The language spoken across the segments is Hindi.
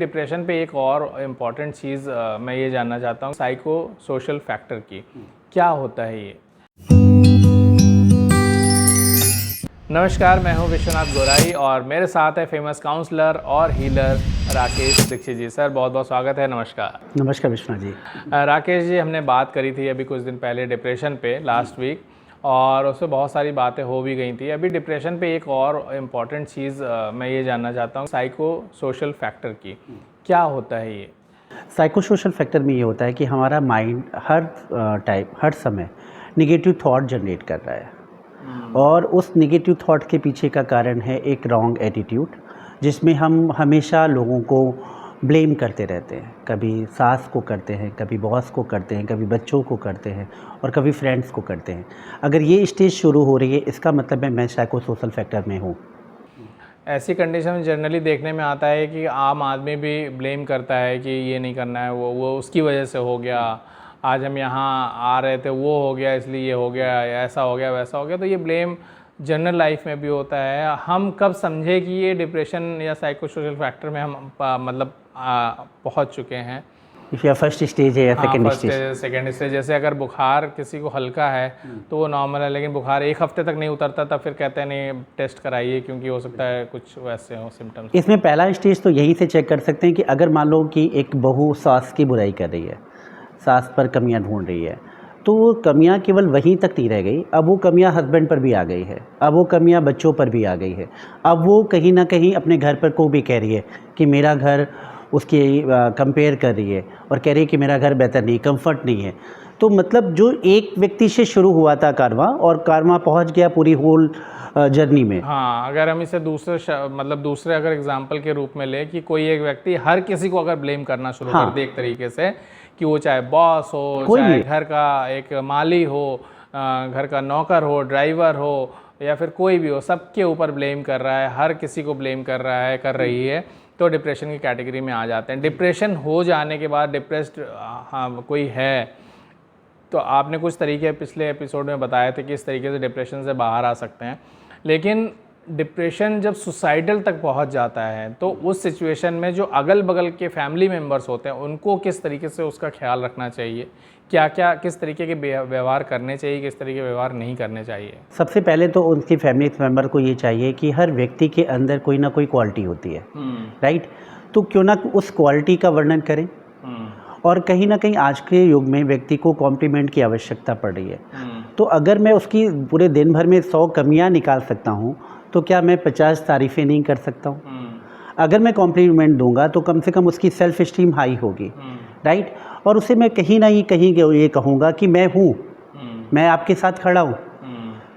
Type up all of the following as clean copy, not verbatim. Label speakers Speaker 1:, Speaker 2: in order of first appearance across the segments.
Speaker 1: डिप्रेशन पे एक और इम्पॉर्टेंट चीज़ मैं ये जानना चाहता हूँ, साइको सोशल फैक्टर की क्या होता है ये। नमस्कार, मैं हूँ विश्वनाथ गोराई और मेरे साथ है फेमस काउंसलर और हीलर राकेश दीक्षित जी। सर बहुत बहुत स्वागत है। नमस्कार।
Speaker 2: नमस्कार विश्वनाथ जी।
Speaker 1: राकेश जी, हमने बात करी थी अभी कुछ दिन पहले डिप्रेशन पे लास्ट वीक, और उसमें बहुत सारी बातें हो भी गई थी। अभी डिप्रेशन पे एक और इम्पॉर्टेंट चीज़ मैं ये जानना चाहता हूँ, साइको सोशल फैक्टर की क्या होता है ये।
Speaker 2: साइको सोशल फैक्टर में ये होता है कि हमारा माइंड हर समय निगेटिव थॉट जनरेट कर रहा है और उस निगेटिव थॉट के पीछे का कारण है एक रॉन्ग एटीट्यूड, जिसमें हम हमेशा लोगों को ब्लेम करते रहते हैं। कभी सास को करते हैं, कभी बॉस को करते हैं, कभी बच्चों को करते हैं और कभी फ्रेंड्स को करते हैं। अगर ये स्टेज शुरू हो रही है, इसका मतलब है मैं साइको सोशल फैक्टर में हूँ।
Speaker 1: ऐसी कंडीशन में जनरली देखने में आता है कि आम आदमी भी ब्लेम करता है कि ये नहीं करना है, वो उसकी वजह से हो गया, आज हम यहाँ आ रहे थे वो हो गया इसलिए ये हो गया, ऐसा हो गया वैसा हो गया। तो ये ब्लेम जनरल लाइफ में भी होता है। हम कब समझे कि ये डिप्रेशन या साइको सोशल फैक्टर में हम पहुँच चुके हैं।
Speaker 2: या फर्स्ट स्टेज है या second
Speaker 1: first
Speaker 2: stage.
Speaker 1: Stage second stage. जैसे अगर बुखार किसी को हल्का है तो वो नॉर्मल है, लेकिन बुखार एक हफ्ते तक नहीं उतरता तब फिर कहते हैं नहीं टेस्ट कराइए क्योंकि हो सकता है कुछ वैसे हो सिम्टम्स।
Speaker 2: इसमें पहला स्टेज तो यहीं से चेक कर सकते हैं कि अगर मान लो कि एक बहू सास की बुराई कर रही है, सास पर कमियां ढूंढ रही है, तो वो कमियां केवल वहीं तक नहीं रह गई, अब वो कमियां हस्बैंड पर भी आ गई है, अब वो कमियां बच्चों पर भी आ गई है, अब वो कहीं ना कहीं अपने घर पर को भी कह रही है कि मेरा घर उसकी कंपेयर कर रही है और कह रही है कि मेरा घर बेहतर नहीं, कंफर्ट नहीं है। तो मतलब जो एक व्यक्ति से शुरू हुआ था कारवां, और कारवां पहुंच गया पूरी होल जर्नी में।
Speaker 1: हाँ, अगर हम इसे दूसरे अगर एग्जाम्पल के रूप में ले कि कोई एक व्यक्ति हर किसी को अगर ब्लेम करना शुरू कर दे एक तरीके से, कि वो चाहे बॉस हो, चाहे घर का एक माली हो, घर का नौकर हो, ड्राइवर हो, या फिर कोई भी हो, सबके ऊपर ब्लेम कर रहा है, हर किसी को ब्लेम कर रहा है, कर रही है, तो डिप्रेशन की कैटेगरी में आ जाते हैं। डिप्रेशन हो जाने के बाद डिप्रेस्ड कोई है, तो आपने कुछ तरीके पिछले एपिसोड में बताए थे कि इस तरीके से डिप्रेशन से बाहर आ सकते हैं। लेकिन डिप्रेशन जब सुसाइडल तक पहुंच जाता है तो उस सिचुएशन में जो अगल बगल के फैमिली मेम्बर्स होते हैं उनको किस तरीके से उसका ख्याल रखना चाहिए, क्या क्या किस तरीके के व्यवहार करने चाहिए, किस तरीके के व्यवहार नहीं करने चाहिए।
Speaker 2: सबसे पहले तो उनकी फैमिली मेम्बर को ये चाहिए कि हर व्यक्ति के अंदर कोई ना कोई क्वालिटी होती है, राइट। तो क्यों ना उस क्वालिटी का वर्णन करें। और कहीं ना कहीं आज के युग में व्यक्ति को कॉम्प्लीमेंट की आवश्यकता पड़ रही है। तो अगर मैं उसकी पूरे दिन भर में 100 कमियां निकाल सकता हूं, तो क्या मैं 50 तारीफ़ें नहीं कर सकता हूं? अगर मैं कॉम्प्लीमेंट दूंगा तो कम से कम उसकी सेल्फ स्टीम हाई होगी, राइट। और उसे मैं कहीं ना कहीं ये कहूँगा कि मैं हूँ, मैं आपके साथ खड़ा हूँ।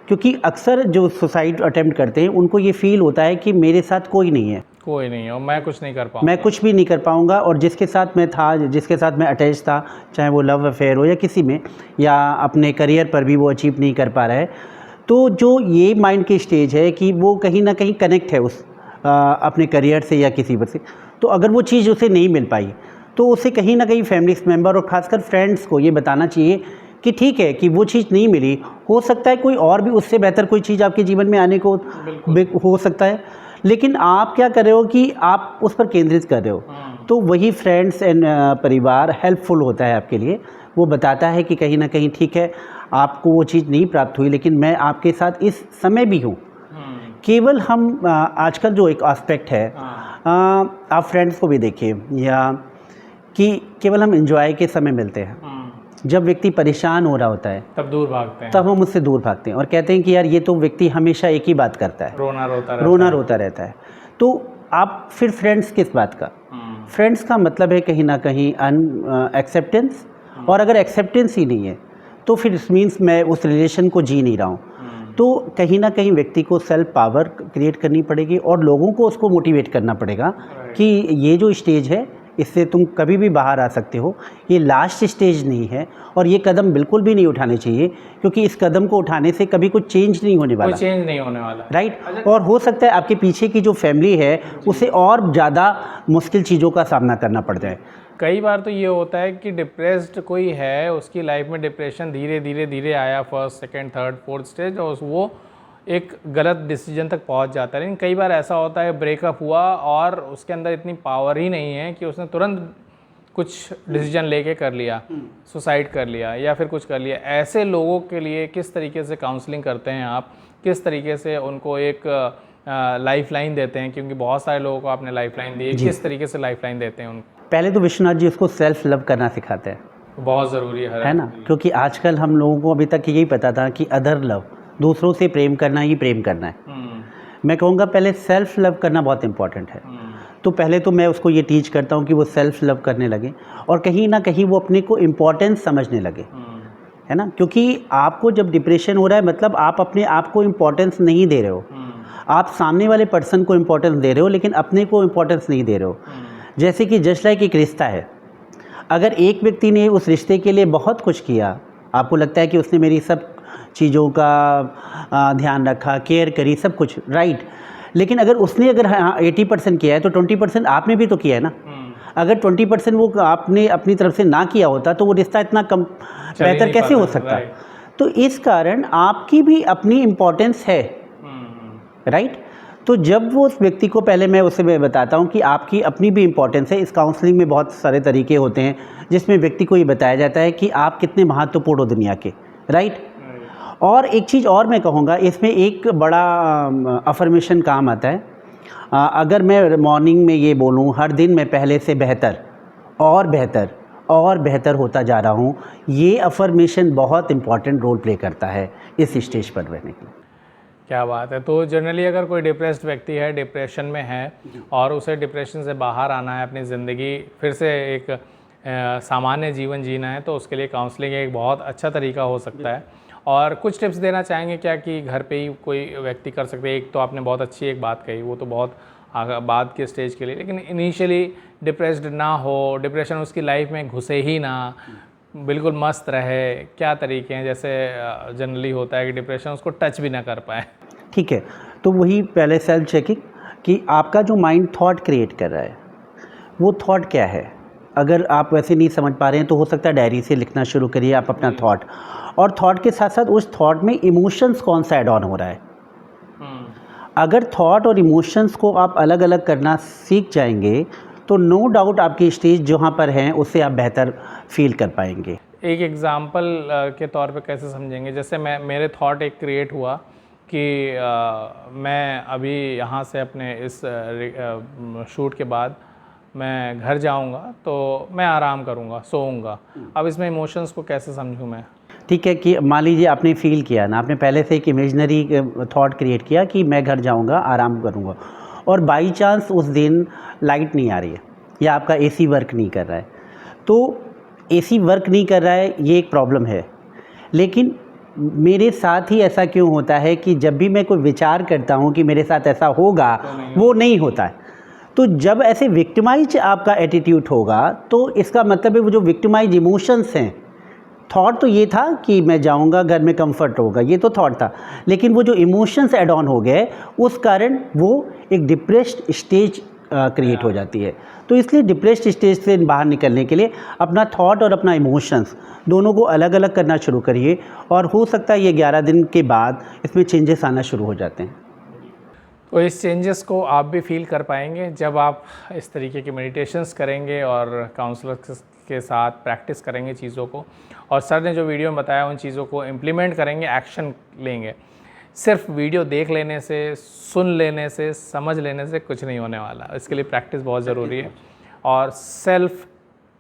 Speaker 2: क्योंकि अक्सर जो सुसाइड अटेम्प्ट करते हैं उनको ये फील होता है कि मेरे साथ कोई नहीं है,
Speaker 1: कोई नहीं है और मैं कुछ नहीं कर पाऊँगा,
Speaker 2: मैं कुछ भी नहीं कर पाऊँगा। और जिसके साथ मैं था, जिसके साथ मैं अटैच था, चाहे वो लव अफेयर हो या किसी में, या अपने करियर पर भी वो अचीव नहीं कर पा रहा है, तो जो ये माइंड की स्टेज है कि वो कहीं ना कहीं कनेक्ट है उस अपने करियर से या किसी पर से, तो अगर वो चीज़ उसे नहीं मिल पाई तो उसे कहीं ना कहीं फैमिली मेम्बर और ख़ासकर फ्रेंड्स को ये बताना चाहिए कि ठीक है कि वो चीज़ नहीं मिली, हो सकता है कोई और भी उससे बेहतर कोई चीज़ आपके जीवन में आने को हो सकता है, लेकिन आप क्या कर रहे हो कि आप उस पर केंद्रित कर रहे हो। तो वही फ्रेंड्स एंड परिवार हेल्पफुल होता है आपके लिए। वो बताता है कि कहीं ना कहीं ठीक है, आपको वो चीज़ नहीं प्राप्त हुई, लेकिन मैं आपके साथ इस समय भी हूँ। केवल हम आजकल जो एक एस्पेक्ट है, आप फ्रेंड्स को भी देखिए, या कि केवल हम एंजॉय के समय मिलते हैं। जब व्यक्ति परेशान हो रहा होता है
Speaker 1: तब दूर भागते हैं,
Speaker 2: तब हम उससे दूर भागते हैं और कहते हैं कि यार ये तो व्यक्ति हमेशा एक ही बात करता है, रोना रोता रहता है। तो आप फिर फ्रेंड्स किस बात का? फ्रेंड्स का मतलब है कहीं ना कहीं एक्सेप्टेंस, और अगर एक्सेप्टेंस ही नहीं है तो फिर इट मीन्स मैं उस रिलेशन को जी नहीं रहा हूँ। तो कहीं ना कहीं व्यक्ति को सेल्फ पावर क्रिएट करनी पड़ेगी और लोगों को उसको मोटिवेट करना पड़ेगा कि ये जो स्टेज है इससे तुम कभी भी बाहर आ सकते हो, ये लास्ट स्टेज नहीं है, और ये कदम बिल्कुल भी नहीं उठाने चाहिए, क्योंकि इस कदम को उठाने से कभी कुछ चेंज नहीं होने वाला,
Speaker 1: कोई चेंज नहीं होने वाला,
Speaker 2: राइट। और हो सकता है आपके पीछे की जो फैमिली है उसे और ज़्यादा मुश्किल चीज़ों का सामना करना पड़ जाए।
Speaker 1: कई बार तो ये होता है कि डिप्रेस्ड कोई है, उसकी लाइफ में डिप्रेशन धीरे धीरे धीरे आया, first second third fourth stage, और वो एक गलत डिसीजन तक पहुंच जाता है। लेकिन कई बार ऐसा होता है ब्रेकअप हुआ और उसके अंदर इतनी पावर ही नहीं है कि उसने तुरंत कुछ डिसीजन लेके कर लिया, सुसाइड कर लिया या फिर कुछ कर लिया। ऐसे लोगों के लिए किस तरीके से काउंसलिंग करते हैं आप, किस तरीके से उनको एक लाइफ लाइन देते हैं, क्योंकि बहुत सारे लोगों को आपने लाइफ लाइन दी, किस तरीके से लाइफ लाइन देते हैं उनको?
Speaker 2: पहले तो विश्वनाथ जी उसको सेल्फ लव करना सिखाते हैं,
Speaker 1: बहुत ज़रूरी
Speaker 2: है ना, क्योंकि आजकल हम लोगों को अभी तक यही पता था कि अदर लव, दूसरों से प्रेम करना ही प्रेम करना है। मैं कहूँगा पहले सेल्फ लव करना बहुत इंपॉर्टेंट है। तो पहले तो मैं उसको ये टीच करता हूँ कि वो सेल्फ लव करने लगे और कहीं ना कहीं वो अपने को इम्पोर्टेंस समझने लगे, है ना, क्योंकि आपको जब डिप्रेशन हो रहा है मतलब आप अपने आप को इम्पोर्टेंस नहीं दे रहे हो, आप सामने वाले पर्सन को इम्पोर्टेंस दे रहे हो लेकिन अपने को इम्पोर्टेंस नहीं दे रहे हो। जैसे कि जस्ट लाइक एक रिश्ता है, अगर एक व्यक्ति ने उस रिश्ते के लिए बहुत कुछ किया, आपको लगता है कि उसने मेरी सब चीज़ों का ध्यान रखा, केयर करी, सब कुछ राइट, लेकिन अगर उसने 80% किया है तो 20% आपने भी तो किया है ना। अगर 20% वो आपने अपनी तरफ से ना किया होता तो वो रिश्ता इतना कम बेहतर कैसे हो सकता। तो इस कारण आपकी भी अपनी इम्पोर्टेंस है, राइट। तो जब वो उस व्यक्ति को, पहले मैं उसे बताता हूँ कि आपकी अपनी भी इम्पोर्टेंस है। इस काउंसलिंग में बहुत सारे तरीके होते हैं जिसमें व्यक्ति को ये बताया जाता है कि आप कितने महत्वपूर्ण हो दुनिया के, राइट। और एक चीज़ और मैं कहूँगा, इसमें एक बड़ा अफर्मेशन काम आता है। अगर मैं मॉर्निंग में ये बोलूँ हर दिन मैं पहले से बेहतर और बेहतर और बेहतर होता जा रहा हूँ, ये अफर्मेशन बहुत इम्पॉर्टेंट रोल प्ले करता है इस स्टेज पर रहने के लिए।
Speaker 1: क्या बात है। तो जनरली अगर कोई डिप्रेस्ड व्यक्ति है, डिप्रेशन में है और उसे डिप्रेशन से बाहर आना है, अपनी ज़िंदगी फिर से एक सामान्य जीवन जीना है, तो उसके लिए काउंसलिंग एक बहुत अच्छा तरीका हो सकता है। और कुछ टिप्स देना चाहेंगे क्या कि घर पे ही कोई व्यक्ति कर सकते हैं? एक तो आपने बहुत अच्छी एक बात कही, वो तो बहुत बाद के स्टेज के लिए, लेकिन इनिशियली डिप्रेस्ड ना हो, डिप्रेशन उसकी लाइफ में घुसे ही ना, बिल्कुल मस्त रहे, क्या तरीके हैं? जैसे जनरली होता है कि डिप्रेशन उसको टच भी ना कर पाए।
Speaker 2: ठीक है, तो वही पहले सेल्फ चेकिंग कि आपका जो माइंड थॉट क्रिएट कर रहा है वो थॉट क्या है। अगर आप वैसे नहीं समझ पा रहे हैं तो हो सकता है डायरी से लिखना शुरू करिए आप अपना थॉट, और थॉट के साथ साथ उस थॉट में इमोशंस कौन सा ऐड ऑन हो रहा है। अगर थॉट और इमोशंस को आप अलग अलग करना सीख जाएंगे तो नो डाउट आपकी स्टेज जहाँ पर हैं उससे आप बेहतर फील कर पाएंगे।
Speaker 1: एक एग्जांपल के तौर पे कैसे समझेंगे? जैसे मेरे थॉट एक क्रिएट हुआ कि मैं अभी यहाँ से अपने इस शूट के बाद मैं घर जाऊँगा तो मैं आराम करूँगा, सोऊंगा। अब इसमें इमोशंस को कैसे समझूँ मैं?
Speaker 2: ठीक है कि मान लीजिए आपने फील किया ना, आपने पहले से एक इमेजनरी थॉट क्रिएट किया कि मैं घर जाऊंगा, आराम करूंगा, और बाई चांस उस दिन लाइट नहीं आ रही है या आपका एसी वर्क नहीं कर रहा है। तो एसी वर्क नहीं कर रहा है ये एक प्रॉब्लम है, लेकिन मेरे साथ ही ऐसा क्यों होता है कि जब भी मैं कोई विचार करता हूँ कि मेरे साथ ऐसा होगा वो नहीं होता है। तो जब ऐसे विक्टिमाइज आपका एटीट्यूड होगा तो इसका मतलब है वो जो विक्टिमाइज इमोशंस हैं, थॉट तो ये था कि मैं जाऊंगा घर में कंफर्ट होगा, ये तो थॉट था, लेकिन वो जो इमोशंस ऐड ऑन हो गए उस कारण वो एक डिप्रेस्ड स्टेज क्रिएट हो जाती है। तो इसलिए डिप्रेस्ड स्टेज से बाहर निकलने के लिए अपना थॉट और अपना इमोशंस दोनों को अलग अलग करना शुरू करिए, और हो सकता है ये 11 दिन के बाद इसमें चेंजेस आना शुरू हो जाते हैं।
Speaker 1: तो इस चेंजेस को आप भी फील कर पाएंगे जब आप इस तरीके की मेडिटेशंस करेंगे और काउंसलर के साथ प्रैक्टिस करेंगे चीज़ों को, और सर ने जो वीडियो में बताया उन चीज़ों को इम्प्लीमेंट करेंगे, एक्शन लेंगे। सिर्फ वीडियो देख लेने से, सुन लेने से, समझ लेने से कुछ नहीं होने वाला, इसके लिए प्रैक्टिस बहुत ज़रूरी है। और सेल्फ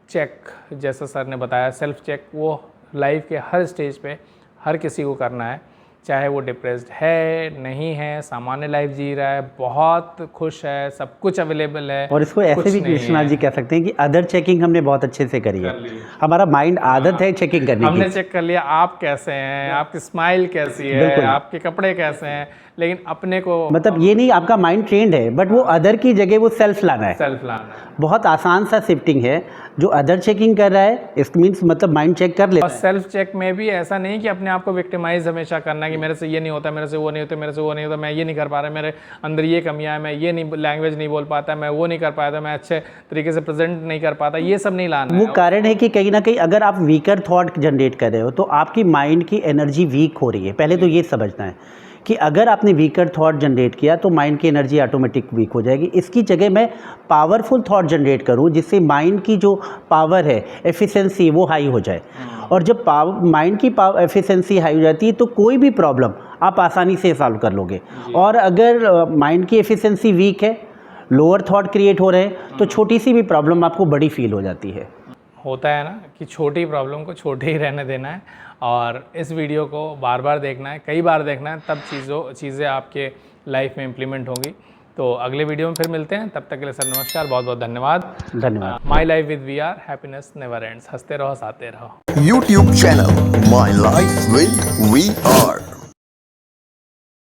Speaker 1: चेक, जैसा सर ने बताया, सेल्फ चेक वो लाइफ के हर स्टेज पे हर किसी को करना है, चाहे वो डिप्रेस्ड है, नहीं है, सामान्य लाइफ जी रहा है, बहुत खुश है, सब कुछ अवेलेबल है।
Speaker 2: और इसको ऐसे भी विश्वनाथ जी कह सकते हैं कि अदर चेकिंग हमने बहुत अच्छे से करी है, हमारा माइंड आदत है चेकिंग करने की।
Speaker 1: हमने चेक कर लिया आप कैसे हैं, आपकी स्माइल कैसी है, आपके कपड़े कैसे हैं, लेकिन अपने को
Speaker 2: मतलब ये नहीं आपका माइंड ट्रेंड है, बट वो अदर की जगह वो सेल्फ लाना है।
Speaker 1: सेल्फ लाना है
Speaker 2: बहुत आसान सा शिफ्टिंग है। जो अदर चेकिंग कर रहा है इट मीन्स मतलब माइंड चेक कर ले।
Speaker 1: और सेल्फ चेक में भी ऐसा नहीं कि अपने आप को विक्टिमाइज हमेशा करना कि मेरे से ये नहीं होता, मेरे से वो नहीं होता, मेरे से वो नहीं होता, मैं ये नहीं कर पा रहा, मेरे अंदर ये कमियां है, मैं ये नहीं लैंग्वेज नहीं बोल पाता, मैं वो नहीं कर पाता, मैं अच्छे तरीके से प्रेजेंट नहीं कर पाता, ये सब नहीं लाना।
Speaker 2: वो कारण है कि कहीं ना कहीं अगर आप वीकर थॉट जनरेट कर रहे हो तो आपकी माइंड की एनर्जी वीक हो रही है। पहले तो ये समझना है कि अगर आपने वीकर थॉट जनरेट किया तो माइंड की एनर्जी ऑटोमेटिक वीक हो जाएगी। इसकी जगह मैं पावरफुल थॉट जनरेट करूं जिससे माइंड की जो पावर है, एफिशिएंसी, वो हाई हो जाए। और जब माइंड की एफिशिएंसी हाई हो जाती है तो कोई भी प्रॉब्लम आप आसानी से सॉल्व कर लोगे। और अगर माइंड की एफिशिएंसी वीक है, लोअर थॉट क्रिएट हो रहे हैं, तो छोटी सी भी प्रॉब्लम आपको बड़ी फील हो जाती है।
Speaker 1: होता है ना कि छोटी प्रॉब्लम को छोटे ही रहने देना है और इस वीडियो को बार बार देखना है, कई बार देखना है, तब चीज़ें आपके लाइफ में इम्प्लीमेंट होंगी। तो अगले वीडियो में फिर मिलते हैं, तब तक के लिए सर नमस्कार, बहुत बहुत धन्यवाद। My life with VR, happiness never ends. हंसते रहो, साथे रहो।
Speaker 3: YouTube channel My Life with VR।